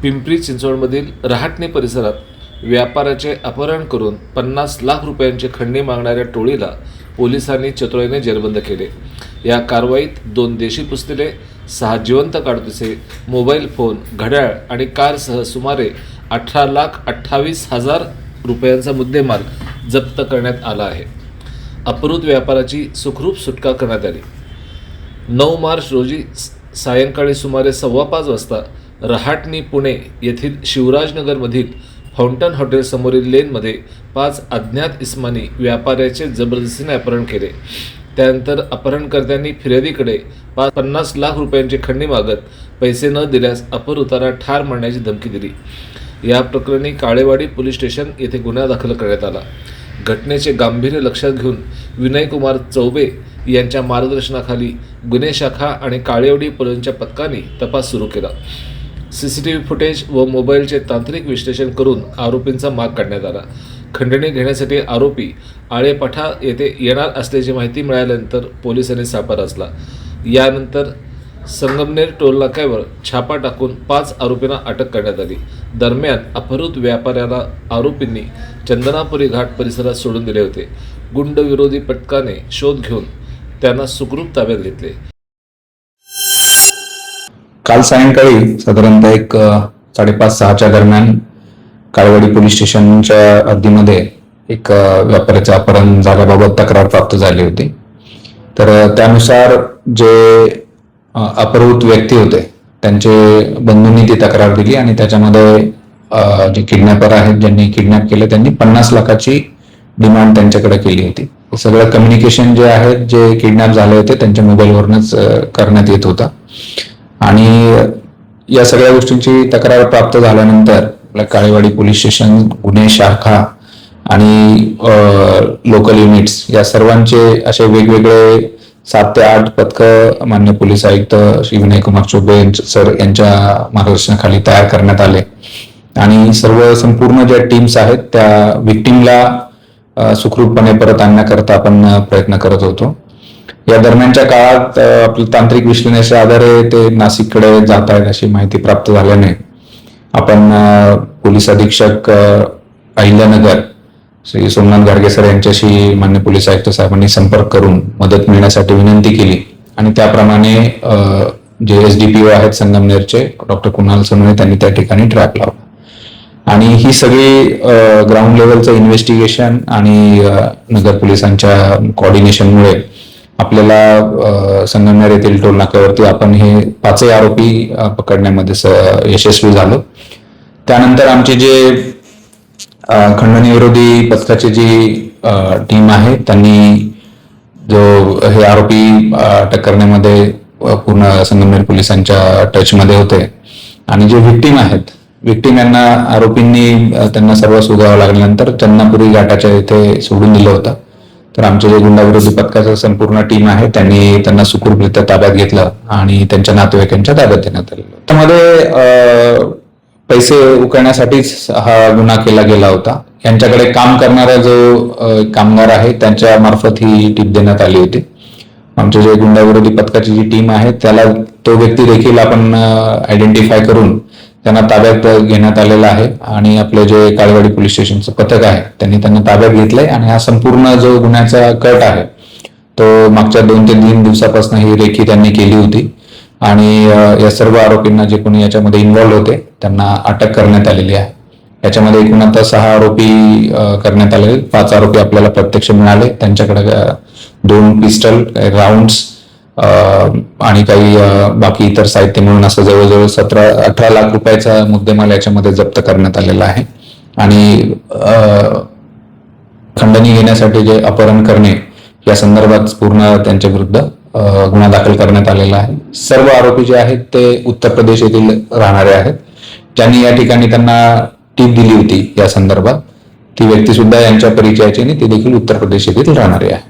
पिंपरी चिंचवडमधील रहाटणे परिसरात व्यापाऱ्याचे अपहरण करून 50 लाख रुपयांचे खंडणी मागणाऱ्या टोळीला पोलिसांनी चतुराईने जेरबंद केले। या कारवाईत 2 देशी पुस्तले, 6 जिवंत काडतुसे, मोबाईल फोन, घड्याळ आणि कारसह सुमारे 18,28,000 रुपयांचा मुद्देमाल जप्त करण्यात आला आहे। अपहृत व्यापाराची सुखरूप सुटका करण्यात आली। 9 मार्च रोजी सायंकाळी सुमारे 5:15 वाजता रहाटणी पुणे येथील शिवराजनगरमधील फाउंटन हॉटेल समोरील लेनमध्ये 5 अज्ञात इसमांनी व्यापाऱ्याचे जबरदस्तीने अपहरण केले। त्यानंतर अपहरणकर्त्यांनी फिर्यादीकडे 50 लाख रुपयांची खंडणी मागत पैसे न दिल्यास अपहृताला ठार मारण्याची धमकी दिली। या प्रकरणी काळेवाडी पोलीस स्टेशन येथे गुन्हा दाखल करण्यात आला। घटनेचे गांभीर्य लक्षात घेऊन विनयकुमार चौबे यांच्या मार्गदर्शनाखाली गुन्हे शाखा आणि काळेवाडी पोलिसांच्या पथकाने तपास सुरू केला। सीसीटीव्ही फुटेज व मोबाईलचे तांत्रिक विश्लेषण करून आरोपींचा माग काढण्यात आला। खंडणी घेण्यासाठी आरोपी आळेपठा येथे येणार असल्याची माहिती मिळाल्यानंतर पोलिसांनी सापळा रचला। यानंतर संगमनेर टोलनाक्यावर छापा टाकून 5 आरोपींना अटक करण्यात आली। दरम्यान अपहृत व्यापाऱ्याला आरोपींनी चंदनापुरी घाट परिसरात सोडून दिले होते। गुंड विरोधी पथकाने शोध घेऊन त्यांना सुखरूप ताब्यात घेतले। काल सायंकाळी साधारणतः 5:30-6च्या दरम्यान काळेवाडी पोलीस स्टेशनच्या हद्दीमध्ये एक व्यापाऱ्याचे अपहरण झाल्याबाबत तक्रार प्राप्त झाली होती। तर त्यानुसार जे अपहृत व्यक्ती होते त्यांचे बंधूंनी ती तक्रार दिली आणि त्याच्यामध्ये जे किडनॅपर आहेत ज्यांनी किडनॅप केलं त्यांनी 50 लाखाची डिमांड त्यांच्याकडे केली होती। सगळं कम्युनिकेशन जे आहे जे किडनॅप झाले होते त्यांच्या मोबाईलवरूनच करण्यात येत होता आणि या सगळ्या गोष्टींची तक्रार प्राप्त झाल्यानंतर आपल्या काळेवाडी पोलीस स्टेशन, गुन्हे शाखा आणि लोकल युनिट्स या सर्वांचे असे वेगवेगळे 7 ते 8 पथकं मान्य पोलीस आयुक्त श्री विनयकुमार चौबे सर यांच्या मार्गदर्शनाखाली तयार करण्यात आले आणि संपूर्ण ज्या टीम्स आहेत त्या विक्टीमला सुखरूपपणे परत आणण्याकरता आपण प्रयत्न करत होतो। या दरम्यानच्या काळात आपल्या तांत्रिक विश्लेषणाच्या आधारे ते नाशिककडे जात आहेत अशी माहिती प्राप्त झाल्याने आपण पोलीस अधीक्षक अहिल्यानगर श्री सोमनाथ गाडगे सर यांच्याशी मान्य पोलीस आयुक्त साहेबांनी संपर्क करून मदत मिळण्यासाठी विनंती केली आणि त्याप्रमाणे जे एसडीपीओ आहेत संगमनेरचे डॉक्टर कुणाल सोनवणे त्यांनी त्या ठिकाणी ट्रॅप लावला आणि ही सगळी ग्राउंड लेवलचं इन्व्हेस्टिगेशन आणि नगर पोलिसांच्या कोऑर्डिनेशनमुळे आपल्याला संगमनेर येथील टोल नाक्यावरती आपण हे 5 आरोपी पकडण्यामध्ये यशस्वी झालो। त्यानंतर आमची जे खंडणी विरोधी पथकाची जी टीम आहे त्यांनी जो हे आरोपी अटक करण्यामध्ये पूर्ण संगमनेर पोलिसांच्या टचमध्ये होते आणि जे विक्टीम आहेत विक्टीम यांना आरोपींनी त्यांना सर्व सुगावं लागल्यानंतर चंदनापुरी घाटाच्या इथे सोडून दिलं होतं। तर आमचे जे गुंडाविरोधी पथकाचं संपूर्ण टीम आहे त्यांनी त्यांना सुखरूपरित्या ताब्यात घेतलं आणि त्यांच्या नातेवाईकांच्या ताब्यात देण्यात आलं। त्यामध्ये पैसे उकळण्यासाठीच हा गुन्हा केला गेला होता। यांच्याकडे काम करणारा जो कामगार आहे त्यांच्या मार्फत ही टीप देण्यात आली होती। आमचे जे गुंडाविरोधी पथकाची जी टीम आहे त्याला तो व्यक्ती देखील आपण आयडेंटिफाय करून त्यांना ताब्यात घेण्यात आलेला आहे आणि आपले जे काळेवाडी पोलीस स्टेशनचं पथक आहे त्यांनी त्यांना ताब्यात घेतलंय आणि हा संपूर्ण जो गुन्ह्याचा कट आहे तो मागच्या 2 ते 3 दिवसापासून ही रेखी त्यांनी केली होती आणि या सर्व आरोपींना जे कोणी याच्यामध्ये इन्व्हॉल्व होते त्यांना अटक करण्यात आलेली आहे। याच्यामध्ये एकूण आता 6 आरोपी करण्यात आले। 5 आरोपी आपल्याला प्रत्यक्ष मिळाले, त्यांच्याकडे 2 पिस्टल, राऊंड्स आणि काही बाकी इतर साहित्य मिळून असं जवळजवळ 17-18 लाख रुपयाचा मुद्देमाल याच्यामध्ये जप्त करण्यात आलेला आहे आणि खंडणी घेण्यासाठी जे अपहरण करणे या संदर्भात पूर्ण त्यांच्या विरुद्ध गुन्हा दाखल करण्यात आलेला आहे। सर्व आरोपी जे आहेत ते उत्तर प्रदेश येथील राहणारे आहेत। ज्यांनी या ठिकाणी त्यांना टीप दिली होती या संदर्भात ती व्यक्ती सुद्धा यांच्या परिचयाची आणि ती देखील उत्तर प्रदेश येथील राहणारे आहे।